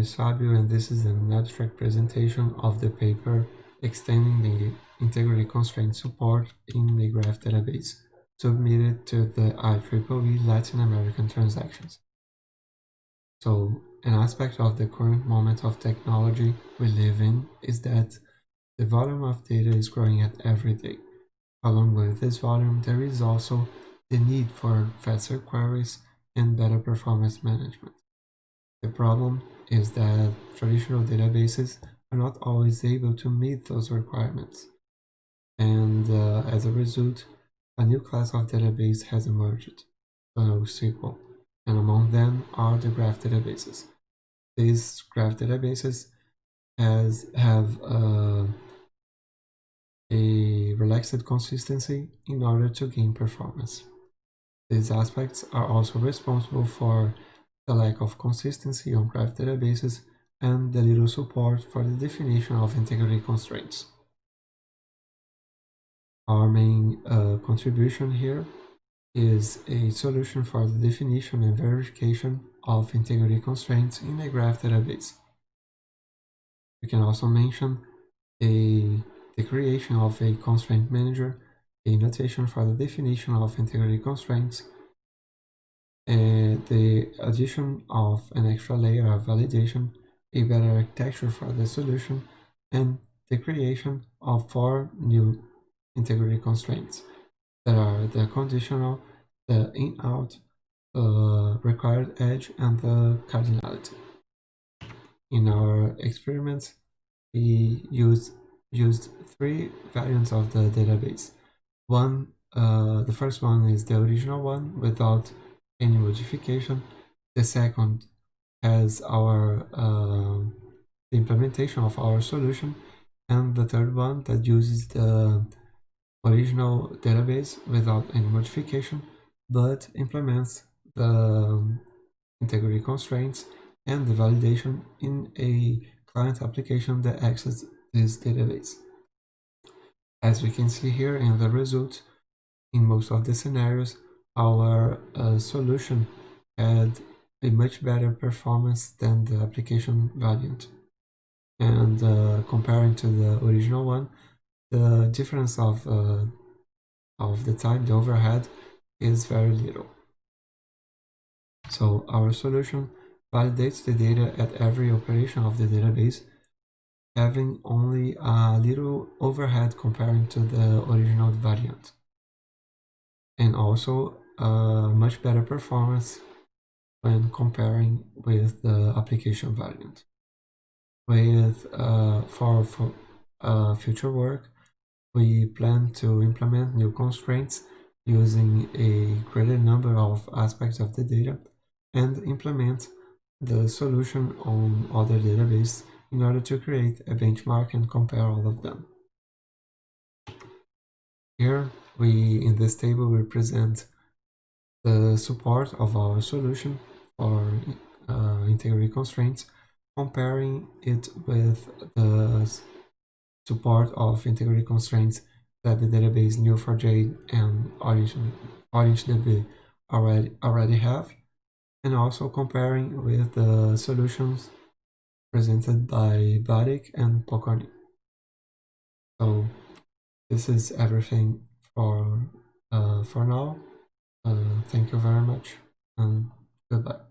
is Fabio, and this is an abstract presentation of the paper extending the integrity constraint support in the graph database submitted to the IEEE Latin American Transactions. So, an aspect of the current moment of technology we live in is that the volume of data is growing at every day. Along with this volume, there is also the need for faster queries and better performance management. The problem is that traditional databases are not always able to meet those requirements, and as a result, a new class of database has emerged, the NoSQL, and among them are the graph databases. These graph databases have a relaxed consistency in order to gain performance. These aspects are also responsible for the lack of consistency on graph databases and the little support for the definition of integrity constraints. Our main contribution here is a solution for the definition and verification of integrity constraints in a graph database. We can also mention the creation of a constraint manager, a notation for the definition of integrity constraints, the addition of an extra layer of validation, a better architecture for the solution, and the creation of 4 new integrity constraints that are the conditional, the in-out, the required edge, and the cardinality. In our experiments, we used 3 variants of the database. The first one is the original one without any modification. The second has our the implementation of our solution, and the third one that uses the original database without any modification, but implements the integrity constraints and the validation in a client application that accesses this database. As we can see here in the result, in most of the scenarios, our solution had a much better performance than the application variant. And comparing to the original one, the difference of the time, the overhead, is very little. So our solution validates the data at every operation of the database, having only a little overhead comparing to the original variant, and also much better performance when comparing with the application variant. With for future work, we plan to implement new constraints using a greater number of aspects of the data and implement the solution on other databases in order to create a benchmark and compare all of them. Here, in this table, we present the support of our solution for integrity constraints, comparing it with the support of integrity constraints that the database Neo4j and OrangeDB already have, and also comparing with the solutions presented by Barik and Pokorny. So this is everything for now. Thank you very much, and goodbye.